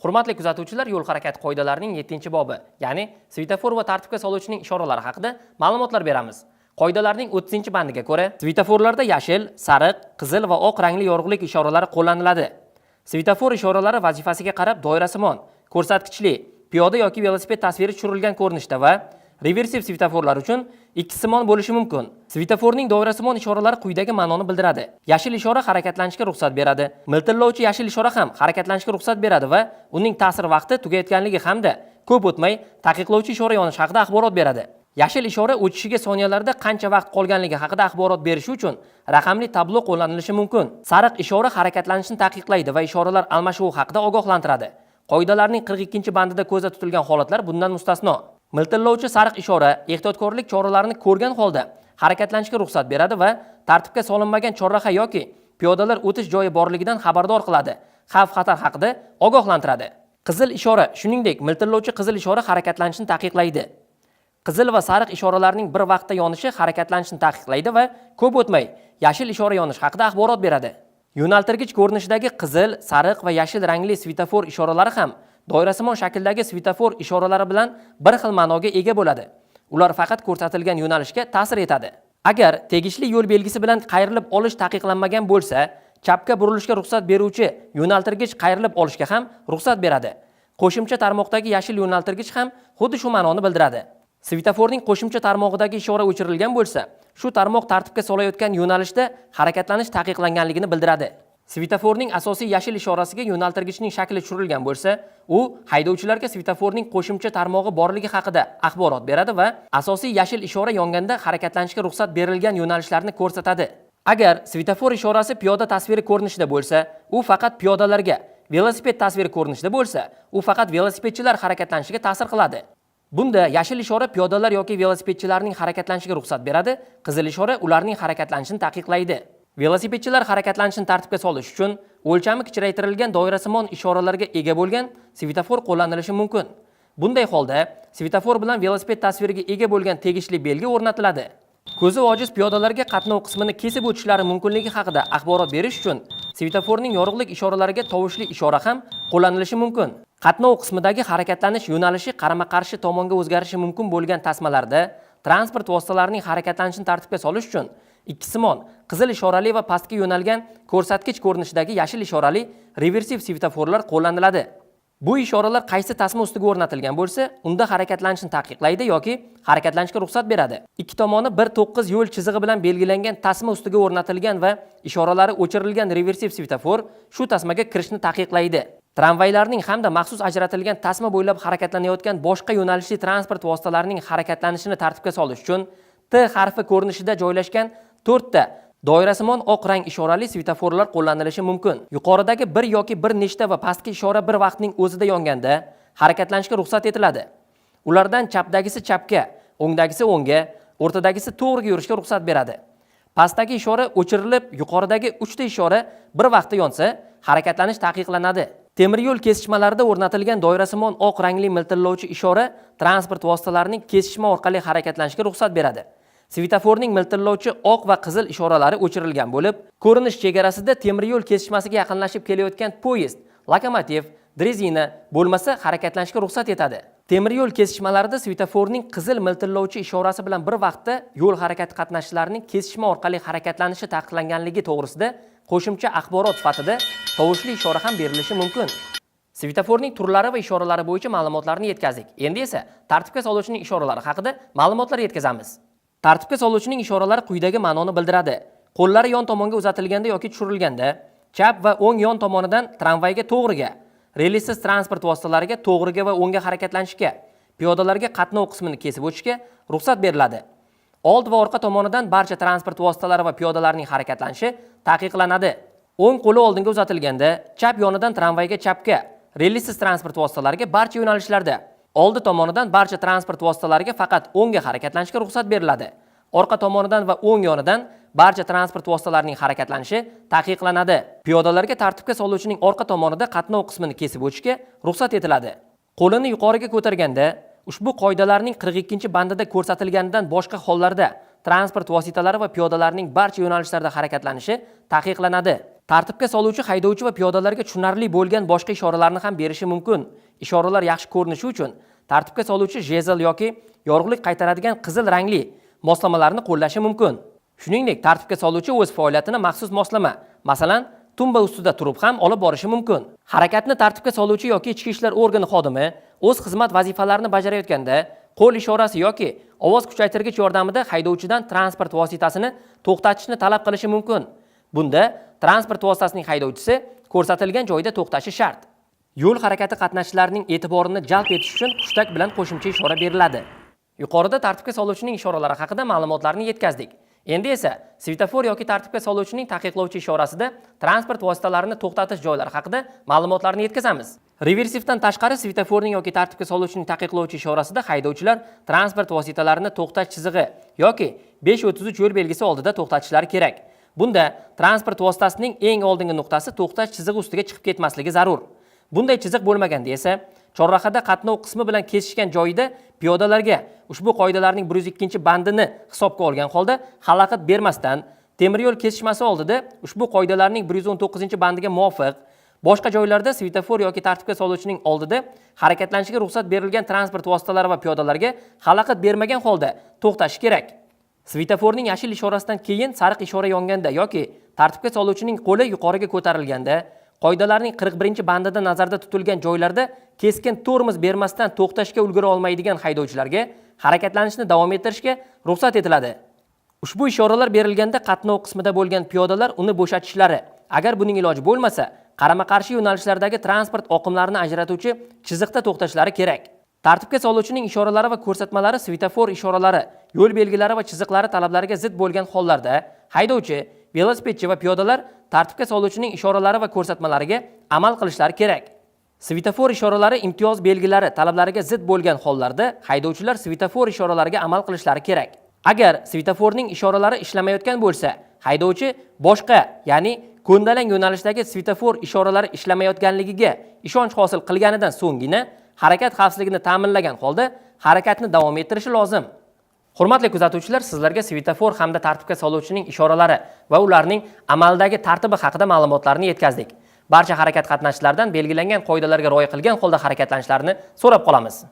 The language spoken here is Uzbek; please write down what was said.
Hurmatli kuzatuvchilar, yo'l harakati qoidalarining 7-bobi, ya'ni svetofor va tartibga soluvchining ishoralari haqida ma'lumotlar beramiz. Qoidalarning 30-bandiga ko'ra, svetoforlarda yashil, sariq, qizil va oq rangli yorug'lik ishoralari qo'llaniladi. Svetofor ishoralari vazifasiga qarab doirasimon, ko'rsatkichli, piyoda yoki velosiped tasviri tushirilgan ko'rinishda va reversiv svetoforlar uchun ikkisimon bo'lishi mumkin. Svetoforning doirasimon ishoralari quyidagi ma'noni bildiradi. Yashil ishora harakatlanishga ruxsat beradi. Miltillovchi yashil ishora ham harakatlanishga ruxsat beradi va uning ta'sir vaqti tugayotganligi hamda ko'p o'tmay taqiqlovchi ishora yonish haqida axborot beradi. Yashil ishora o'chishiga soniyalarda qancha vaqt qolganligi haqida axborot berishi uchun raqamli tablo qo'llanilishi mumkin. Sariq ishora harakatlanishni taqiqlaydi va ishoralar almashuvi haqida ogohlantiradi. Qoidalarning 42-bandida ko'zda tutilgan holatlar bundan mustasno. Miltillovchi sariq ishora ehtiyotkorlik choralarini ko'rgan holda harakatlanishga ruxsat beradi va tartibga solinmagan chorraha yoki piyodalar o'tish joyi borligidan xabardor qiladi. Xavf-xatar haqida ogohlantiradi. Qizil ishora, shuningdek, miltillovchi qizil ishora harakatlanishni taqiqlaydi. Qizil va sariq ishoralarning bir vaqtda yonishi harakatlanishni taqiqlaydi va ko'p o'tmay yashil ishora yonish haqida axborot beradi. Yo'naltirgich ko'rinishidagi qizil, sariq va yashil rangli svetofor ishoralari ham doirasimon shakldagi svetofor ishoralari bilan bir xil ma'noga ega bo'ladi. Ular faqat ko'rsatilgan yo'nalishga ta'sir etadi. Agar tegishli yo'l belgisi bilan qayrilib olish taqiqlanmagan bo'lsa, chapga burilishga ruxsat beruvchi yo'naltirgich qayrilib olishga ham ruxsat beradi. Qo'shimcha tarmoqdagi yashil yo'naltirgich ham xuddi shu ma'noni bildiradi. Svetoforning qo'shimcha tarmog'idagi ishora o'chirilgan bo'lsa, shu tarmoq tartibga solayotgan yo'nalishda harakatlanish taqiqlanganligini bildiradi. Svetoforning asosiy yashil ishorasiga yo'naltirgichning shakli tushirilgan bo'lsa, u haydovchilarga svetoforning qo'shimcha tarmog'i borligi haqida axborot beradi va asosiy yashil ishora yonganda harakatlanishga ruxsat berilgan yo'nalishlarni ko'rsatadi. Agar svetofor ishorasi piyoda tasviri ko'rinishida bo'lsa, u faqat piyodalarga, velosiped tasviri ko'rinishida bo'lsa, u faqat velosipedchilar harakatlanishiga ta'sir qiladi. Bunda yashil ishora piyodalar yoki velosipedchilarning harakatlanishiga ruxsat beradi, qizil ishora ularning harakatlanishini taqiqlaydi. Velosipedchilar harakatlanishini tartibga solish uchun o'lchami kichraytirilgan doirasimon ishoralarga ega bo'lgan svetofor qo'llanilishi mumkin. Bunday holda svetofor bilan velosiped tasviriga ega bo'lgan tegishli belgi o'rnatiladi. Ko'zi ojiz piyodalarga qatnov qismini kesib o'tishlari mumkinligi haqida axborot berish uchun svetoforning yorug'lik ishoralariga tovushli ishora ham qo'llanilishi mumkin. Qatnov qismidagi harakatlanish yo'nalishi qarama-qarshi tomonga o'zgarishi mumkin bo'lgan tasmalarda transport vositalarining harakatlanishini tartibga solish uchun ikkisimon qizil ishorali va pastga yo'nalgan ko'rsatkich ko'rinishidagi yashil ishorali reversiv svetoforlar qo'llaniladi. Bu ishoralar qaysi tasma ustiga o'rnatilgan bo'lsa, unda harakatlanishni taqiqlaydi yoki harakatlanishga ruxsat beradi. Ikki tomoni 1.9 yo'l chizig'i bilan belgilangan tasma ustiga o'rnatilgan va ishoralari o'chirilgan reversiv svetofor shu tasmaga kirishni taqiqlaydi. Tramvaylarning hamda maxsus ajratilgan tasma bo'ylab harakatlanayotgan boshqa yo'nalishli transport vositalarining harakatlanishini tartibga solish uchun T harfi ko'rinishida joylashgan 4 ta doirasimon oq rang ishorali svetoforlar qo'llanilishi mumkin. Yuqoridagi bir yoki bir nechta va pastki ishora bir vaqtning o'zida yonganda harakatlanishga ruxsat etiladi. Ulardan chapdagisi chapga, o'ngdagisi o'ngga, o'rtadagisi to'g'riga yurishga ruxsat beradi. Pastdagi ishora o'chirilib, yuqoridagi 3 ta ishora bir vaqtda yonsa, harakatlanish taqiqlanadi. Temir yo'l kesishmalarida o'rnatilgan doirasimon oq rangli miltillovchi ishora transport vositalarining kesishma orqali harakatlanishiga ruxsat beradi. Svetoforning miltillovchi oq va qizil ishoralari o'chirilgan bo'lib, ko'rinish chegarasida temir yo'l kesishmasiga yaqinlashib kelayotgan poyezd, lokomotiv, drezina bo'lmasa harakatlanishga ruxsat etadi. Temir yo'l kesishmalarida svetoforning qizil miltillovchi ishorasi bilan bir vaqtda yo'l harakati qatnashchilarining kesishma orqali harakatlanishi taqiqlanganligi to'g'risida qo'shimcha axborot sifatida tovushli ishora ham berilishi mumkin. Svetoforning turlari va ishoralari bo'yicha ma'lumotlarni yetkazdik. Endi esa tartibga soluvchining ishoralari haqida ma'lumotlar yetkazamiz. Tartibga soluvchining ishoralari quyidagi ma'noni bildiradi. Qo'llari yon tomonga uzatilganda yoki tushirilganda, chap va o'ng yon tomonidan tramvayga to'g'riga, relsiz transport vositalariga to'g'riga va o'ngga harakatlanishga, piyodalarga qatnov qismini kesib o'tishga ruxsat beriladi. Old va orqa tomonidan barcha transport vositalari va piyodalarning harakatlanishi taqiqlanadi. O'ng qo'li oldinga uzatilganda, chap yonidan tramvayga chapga, relsiz transport vositalariga barcha yo'nalishlarda, oldi tomonidan barcha transport vositalariga faqat o'ngga harakatlanishga ruxsat beriladi. Orqa tomonidan va o'ng yonidan barcha transport vositalarining harakatlanishi taqiqlanadi. Piyodalarga tartibga soluvchining orqa tomonida qatnov qismini kesib o'tishga ruxsat etiladi. Qo'lini yuqoriga ko'targanda, ushbu qoidalarning 42-bandida ko'rsatilganidan boshqa hollarda transport vositalari va piyodalarning barcha yo'nalishlarda harakatlanishi taqiqlanadi. Tartibga soluvchi haydovchi va piyodalarga tushunarli bo'lgan boshqa ishoralarni ham berishi mumkin. Ishoralar yaxshi ko'rinishi uchun tartibga soluvchi jezl yoki yorug'lik qaytaradigan qizil rangli moslamalarni qo'llashi mumkin. Shuningdek, tartibga soluvchi o'z faoliyatini maxsus moslama, masalan, tumba ustida turib ham olib borishi mumkin. Harakatni tartibga soluvchi yoki ichki ishlar organi xodimi o'z xizmat vazifalarini bajarayotganda qo'l ishorasi yoki ovoz kuchaytirgich yordamida haydovchidan transport vositasini to'xtatishni talab qilishi mumkin. Bunda transport vositasining haydovchisi ko'rsatilgan joyda to'xtashi shart. Yo'l harakati qatnashchilarining e'tiborini jalb etish uchun hushtak bilan qo'shimcha ishora beriladi. Yuqorida tartibga soluvchining ishoralari haqida ma'lumotlarni yetkazdik. Endi esa svetofor yoki tartibga soluvchining taqiqlovchi ishorasida transport vositalarini to'xtatish joylari haqida ma'lumotlarni yetkazamiz. Reversivdan tashqari svetoforning yoki tartibga soluvchining taqiqlovchi ishorasida haydovchilar transport vositalarini to'xtash chizig'i yoki 5:33 yo'l belgisi oldida to'xtatishlari kerak. Bunda transport vositasining eng oldingi nuqtasi to'xtash chizig'i ustiga chiqib ketmasligi zarur. Bunday chiziq bo'lmaganda esa chorrahada qatnov qismi bilan kesishgan joyida piyodalarga ushbu qoidalarning 102-bandini hisobga olgan holda xalaqit bermasdan temir yo'l kesishmasi oldida ushbu qoidalarning 119-bandiga muvofiq boshqa joylarda svetofor yoki tartibga soluvchining oldida harakatlanishiga ruxsat berilgan transport vositalari va piyodalarga xalaqit bermagan holda to'xtashi kerak. Svetoforning yashil ishorasidan keyin sariq ishora yonganda yoki tartibga soluvchining qo'li yuqoriga ko'tarilganda qoidalarning 41-bandida nazarda tutilgan joylarda keskin tormoz bermasdan to'xtashga ulgura olmaydigan haydovchilarga harakatlanishni davom ettirishga ruxsat etiladi. Ushbu ishoralar berilganda qatnov qismida bo'lgan piyodalar uni bo'shatishlari, agar buning iloji bo'lmasa, qarama-qarshi yo'nalishlardagi transport oqimlarini ajratuvchi chiziqda to'xtashlari kerak. Tartibga soluvchining ishoralari va ko'rsatmalari svetofor ishoralari, yo'l belgilari va chiziqlari talablariga zid bo'lgan hollarda haydovchi, velosipedchi va piyodalar tartibga soluvchining ishoralari va ko'rsatmalariga amal qilishlari kerak. Svetofor ishoralari imtiyoz belgilari talablariga zid bo'lgan hollarda haydovchilar svetofor ishoralariga amal qilishlari kerak. Agar svetoforning ishoralari ishlamayotgan bo'lsa, haydovchi boshqa, ya'ni ko'ndalang yo'nalishdagi svetofor ishoralari ishlamayotganligiga ishonch hosil qilganidan so'nggina harakat xavfsizligini ta'minlagan holda harakatni davom ettirishi lozim. Hurmatli kuzatuvchilar, sizlarga svetofor hamda tartibga soluvchining ishoralari va ularning amaldagi tartibi haqida ma'lumotlarni yetkazdik. Barcha harakat qatnashchilaridan belgilangan qoidalarga rioya qilgan holda harakatlanishlarini so'rab qolamiz.